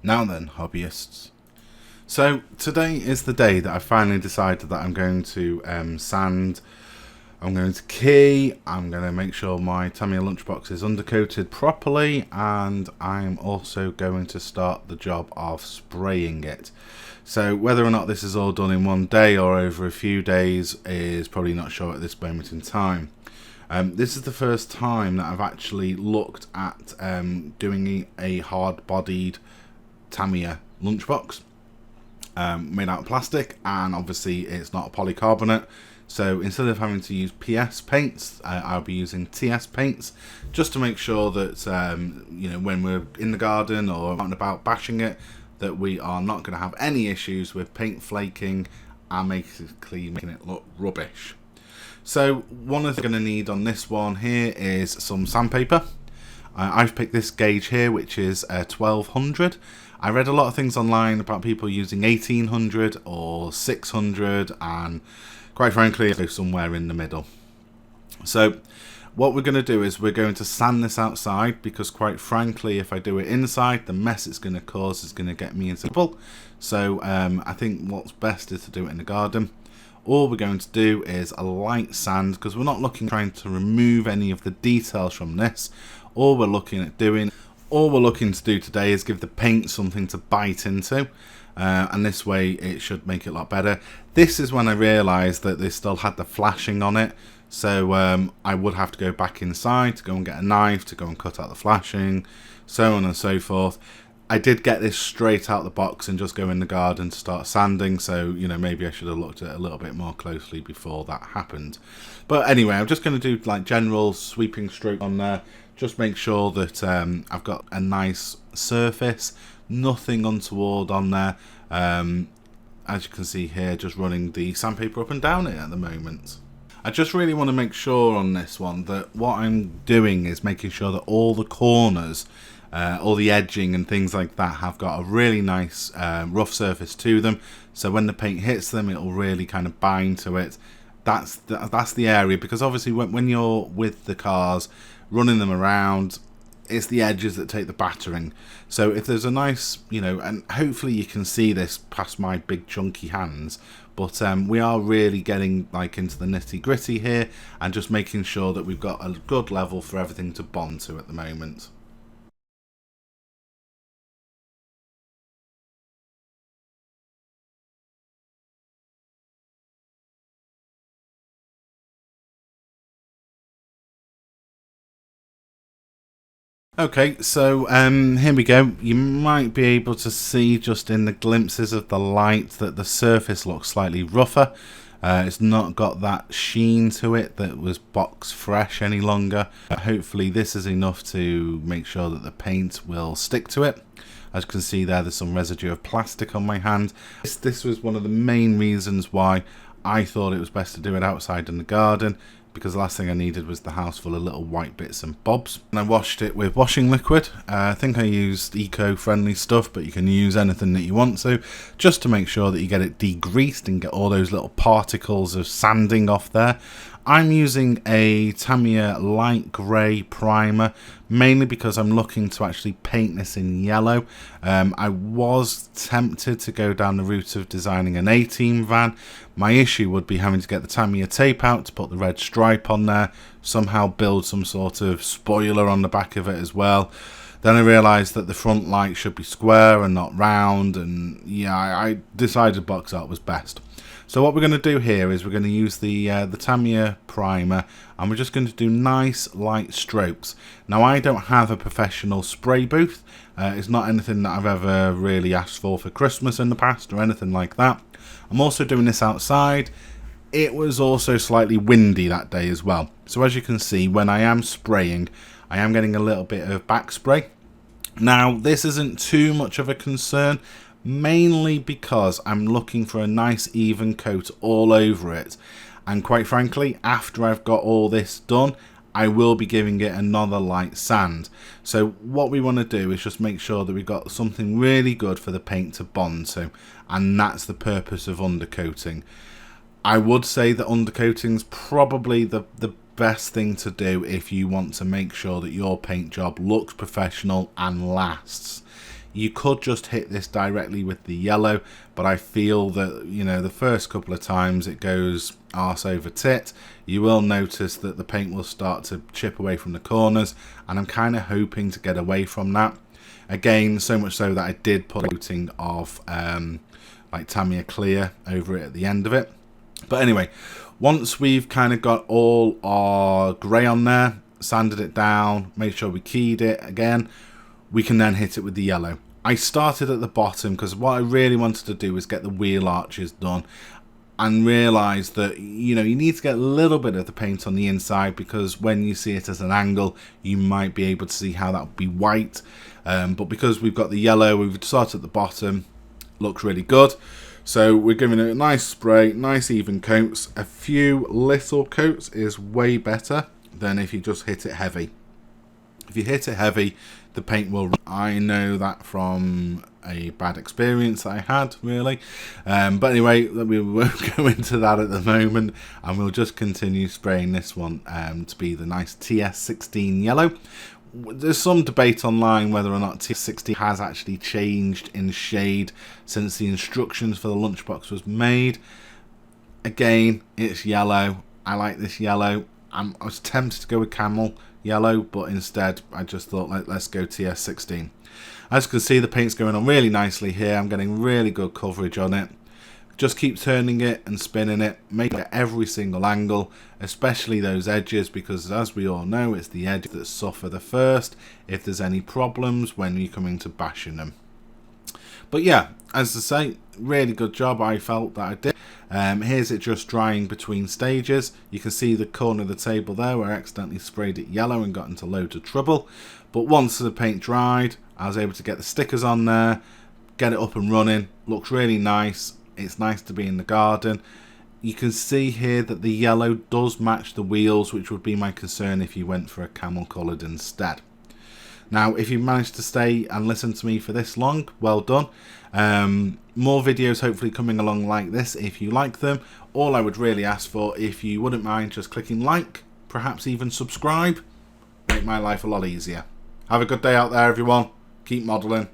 Now then, hobbyists. So today is the day that I finally decided that I'm going to sand, I'm going to key, I'm going to make sure my Tamiya Lunchbox is undercoated properly, and I'm also going to start the job of spraying it. So whether or not this is all done in one day or over a few days is probably not sure at this moment in time. This is the first time that I've actually looked at doing a hard-bodied Tamiya Lunchbox made out of plastic, and obviously it's not a polycarbonate, so instead of having to use PS paints, I'll be using TS paints, just to make sure that you know, when we're in the garden or out and about bashing it, that we are not going to have any issues with paint flaking and basically making it look rubbish. So one of the things I'm going to need on this one here is some sandpaper. I've picked this gauge here, which is 1200. I read a lot of things online about people using 1800 or 600, and quite frankly I go somewhere in the middle. So what we're going to do is we're going to sand this outside, because quite frankly if I do it inside, the mess it's going to cause is going to get me into trouble. So I think what's best is to do it in the garden. All we're going to do is a light sand, because we're not trying to remove any of the details from this. All we're looking to do today is give the paint something to bite into, and this way it should make it a lot better. This is when I realised that this still had the flashing on it, so I would have to go back inside to go and get a knife to go and cut out the flashing, so on and so forth. I did get this straight out the box and just go in the garden to start sanding, so you know, maybe I should have looked at it a little bit more closely before that happened. But anyway, I'm just going to do like general sweeping stroke on there, just make sure that I've got a nice surface, nothing untoward on there. As you can see here, just running the sandpaper up and down it at the moment. I just really want to make sure on this one that what I'm doing is making sure that all the corners, all the edging and things like that have got a really nice rough surface to them, so when the paint hits them it'll really kind of bind to it. That's the area, because obviously when you're with the cars running them around, it's the edges that take the battering. So if there's a nice, you know, and hopefully you can see this past my big chunky hands, but we are really getting like into the nitty gritty here and just making sure that we've got a good level for everything to bond to at the moment. Okay, so here we go. You might be able to see just in the glimpses of the light that the surface looks slightly rougher. It's not got that sheen to it that was box fresh any longer. Hopefully this is enough to make sure that the paint will stick to it. As you can see there's some residue of plastic on my hand. This was one of the main reasons why I thought it was best to do it outside in the garden, because the last thing I needed was the house full of little white bits and bobs. And I washed it with washing liquid. I think I used eco-friendly stuff, but you can use anything that you want to, just to make sure that you get it degreased and get all those little particles of sanding off there. I'm using a Tamiya Light Grey Primer, mainly because I'm looking to actually paint this in yellow. I was tempted to go down the route of designing an A-Team van. My issue would be having to get the Tamiya tape out to put the red stripe on there, somehow build some sort of spoiler on the back of it as well. Then I realised that the front light should be square and not round, and yeah, I decided box art was best. So what we're going to do here is we're going to use the Tamiya primer, and we're just going to do nice light strokes. Now I don't have a professional spray booth. It's not anything that I've ever really asked for Christmas in the past or anything like that. I'm also doing this outside. It was also slightly windy that day as well. So as you can see, when I am spraying, I am getting a little bit of back spray. Now this isn't too much of a concern, mainly because I'm looking for a nice even coat all over it, and quite frankly after I've got all this done I will be giving it another light sand. So what we want to do is just make sure that we've got something really good for the paint to bond to, and that's the purpose of undercoating. I would say that undercoating is probably the best thing to do if you want to make sure that your paint job looks professional and lasts. You could just hit this directly with the yellow, but I feel that, you know, the first couple of times it goes arse over tit, you will notice that the paint will start to chip away from the corners, and I'm kind of hoping to get away from that. Again, so much so that I did put a coating of like Tamiya Clear over it at the end of it. But anyway, once we've kind of got all our grey on there, sanded it down, made sure we keyed it again, we can then hit it with the yellow. I started at the bottom because what I really wanted to do was get the wheel arches done, and realised that, you know, you need to get a little bit of the paint on the inside, because when you see it at an angle you might be able to see how that would be white, but because we've got the yellow, we've started at the bottom, looks really good. So we're giving it a nice spray, nice even coats. A few little coats is way better than if you just hit it heavy. If you hit it heavy, the paint will... I know that from a bad experience that I had, really. But anyway, we won't go into that at the moment, and we'll just continue spraying this one to be the nice TS-16 yellow. There's some debate online whether or not TS-16 has actually changed in shade since the instructions for the lunchbox was made. Again, it's yellow. I like this yellow. I was tempted to go with camel yellow, but instead I just thought, let's go TS-16. As you can see, the paint's going on really nicely here. I'm getting really good coverage on it. Just keep turning it and spinning it, make it at every single angle, especially those edges, because as we all know, it's the edges that suffer the first if there's any problems when you're coming to bashing them. But yeah, as I say, really good job I felt that I did. Here's it just drying between stages. You can see the corner of the table there where I accidentally sprayed it yellow and got into loads of trouble. But once the paint dried, I was able to get the stickers on there, get it up and running. Looks really nice. It's nice to be in the garden. You can see here that the yellow does match the wheels, which would be my concern if you went for a camel coloured instead. Now, if you managed to stay and listen to me for this long, well done. More videos hopefully coming along like this if you like them. All I would really ask for, if you wouldn't mind just clicking like, perhaps even subscribe, make my life a lot easier. Have a good day out there, everyone. Keep modelling.